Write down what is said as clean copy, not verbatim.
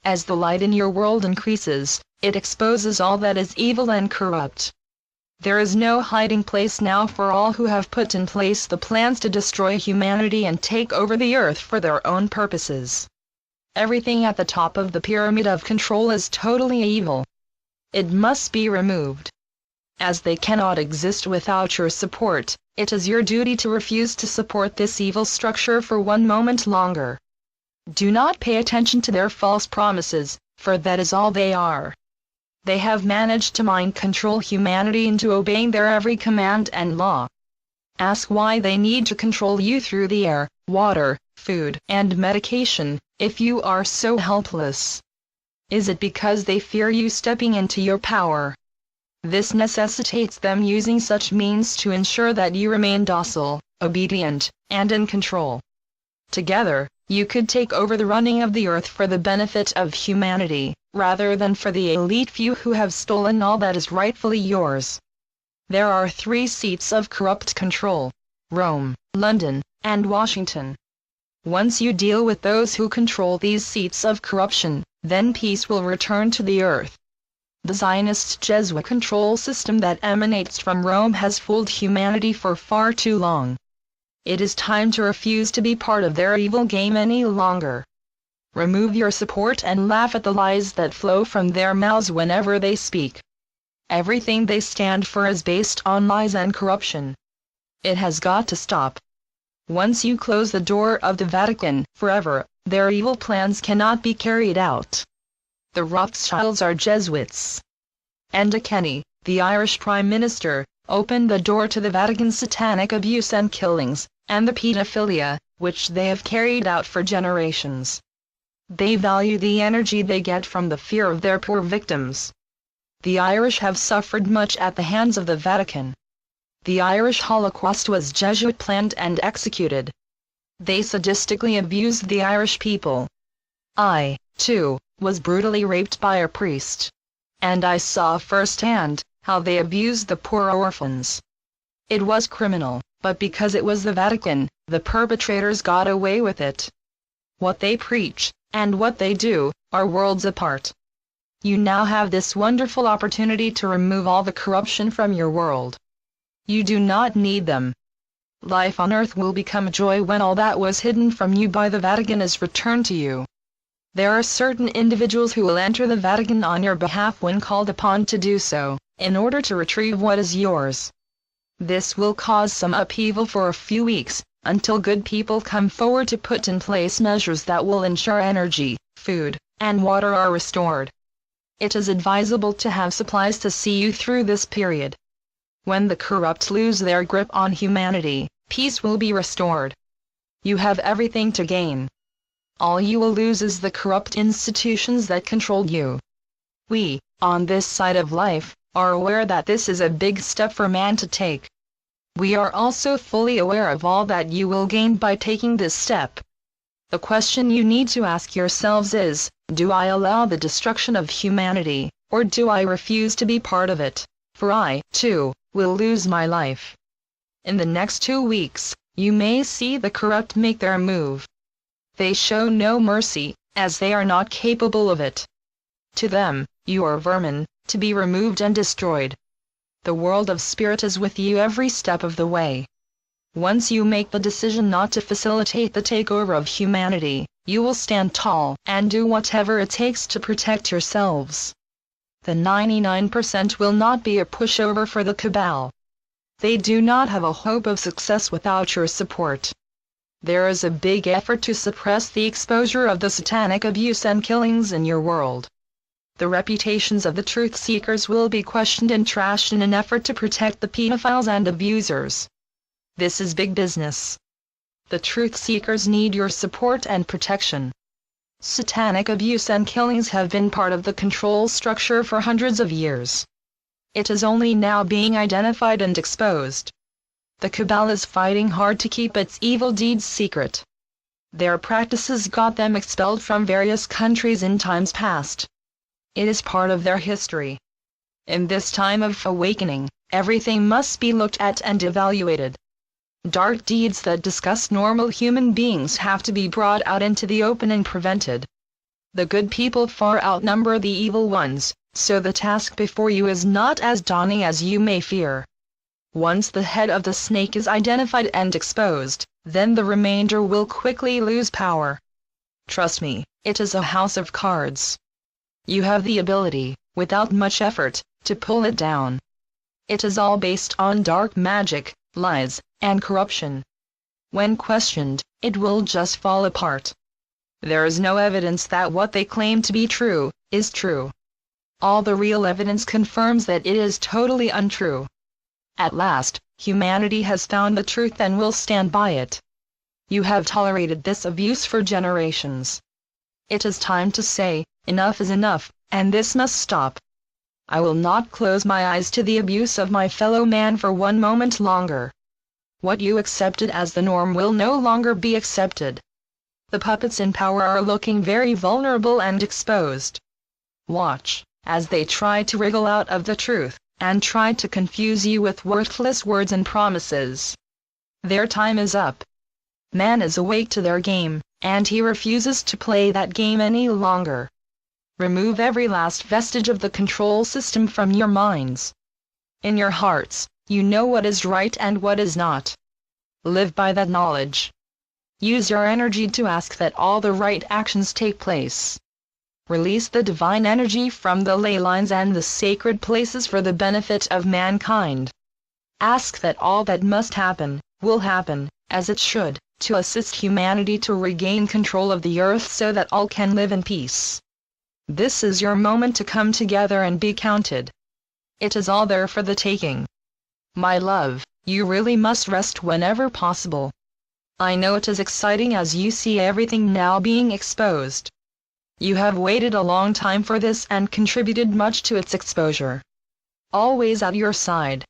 As the light in your world increases, it exposes all that is evil and corrupt. There is no hiding place now for all who have put in place the plans to destroy humanity and take over the earth for their own purposes. Everything at the top of the pyramid of control is totally evil. It must be removed. As they cannot exist without your support, it is your duty to refuse to support this evil structure for one moment longer. Do not pay attention to their false promises, for that is all they are. They have managed to mind control humanity into obeying their every command and law. Ask why they need to control you through the air, water, food, and medication, if you are so helpless. Is it because they fear you stepping into your power? This necessitates them using such means to ensure that you remain docile, obedient, and in control. Together, you could take over the running of the earth for the benefit of humanity, rather than for the elite few who have stolen all that is rightfully yours. There are 3 seats of corrupt control: Rome, London, and Washington. Once you deal with those who control these seats of corruption, then peace will return to the earth. The Zionist Jesuit control system that emanates from Rome has fooled humanity for far too long. It is time to refuse to be part of their evil game any longer. Remove your support and laugh at the lies that flow from their mouths whenever they speak. Everything they stand for is based on lies and corruption. It has got to stop. Once you close the door of the Vatican forever, their evil plans cannot be carried out. The Rothschilds are Jesuits. Enda Kenny, the Irish Prime Minister, opened the door to the Vatican's satanic abuse and killings, and the pedophilia, which they have carried out for generations. They value the energy they get from the fear of their poor victims. The Irish have suffered much at the hands of the Vatican. The Irish Holocaust was Jesuit planned and executed. They sadistically abused the Irish people. I, too, was brutally raped by a priest. And I saw firsthand how they abused the poor orphans. It was criminal, but because it was the Vatican, the perpetrators got away with it. What they preach, and what they do, are worlds apart. You now have this wonderful opportunity to remove all the corruption from your world. You do not need them. Life on earth will become joy when all that was hidden from you by the Vatican is returned to you. There are certain individuals who will enter the Vatican on your behalf when called upon to do so, in order to retrieve what is yours. This will cause some upheaval for a few weeks, until good people come forward to put in place measures that will ensure energy, food, and water are restored. It is advisable to have supplies to see you through this period. When the corrupt lose their grip on humanity, peace will be restored. You have everything to gain. All you will lose is the corrupt institutions that control you. We, on this side of life, are aware that this is a big step for man to take. We are also fully aware of all that you will gain by taking this step. The question you need to ask yourselves is, do I allow the destruction of humanity, or do I refuse to be part of it? For I, too, will lose my life. In the next 2 weeks, you may see the corrupt make their move. They show no mercy, as they are not capable of it. To them, you are vermin, to be removed and destroyed. The world of spirit is with you every step of the way. Once you make the decision not to facilitate the takeover of humanity, you will stand tall and do whatever it takes to protect yourselves. The 99% will not be a pushover for the cabal. They do not have a hope of success without your support. There is a big effort to suppress the exposure of the satanic abuse and killings in your world. The reputations of the truth seekers will be questioned and trashed in an effort to protect the pedophiles and abusers. This is big business. The truth seekers need your support and protection. Satanic abuse and killings have been part of the control structure for hundreds of years. It is only now being identified and exposed. The cabal is fighting hard to keep its evil deeds secret. Their practices got them expelled from various countries in times past. It is part of their history. In this time of awakening, everything must be looked at and evaluated. Dark deeds that disgust normal human beings have to be brought out into the open and prevented. The good people far outnumber the evil ones, so the task before you is not as daunting as you may fear. Once the head of the snake is identified and exposed, then the remainder will quickly lose power. Trust me, it is a house of cards. You have the ability, without much effort, to pull it down. It is all based on dark magic, lies, and corruption. When questioned, it will just fall apart. There is no evidence that what they claim to be true, is true. All the real evidence confirms that it is totally untrue. At last, humanity has found the truth and will stand by it. You have tolerated this abuse for generations. It is time to say, enough is enough, and this must stop. I will not close my eyes to the abuse of my fellow man for one moment longer. What you accepted as the norm will no longer be accepted. The puppets in power are looking very vulnerable and exposed. Watch, as they try to wriggle out of the truth, and try to confuse you with worthless words and promises. Their time is up. Man is awake to their game, and he refuses to play that game any longer. Remove every last vestige of the control system from your minds. In your hearts, you know what is right and what is not. Live by that knowledge. Use your energy to ask that all the right actions take place. Release the divine energy from the ley lines and the sacred places for the benefit of mankind. Ask that all that must happen, will happen, as it should, to assist humanity to regain control of the earth so that all can live in peace. This is your moment to come together and be counted. It is all there for the taking. My love, you really must rest whenever possible. I know it is exciting as you see everything now being exposed. You have waited a long time for this and contributed much to its exposure. Always at your side,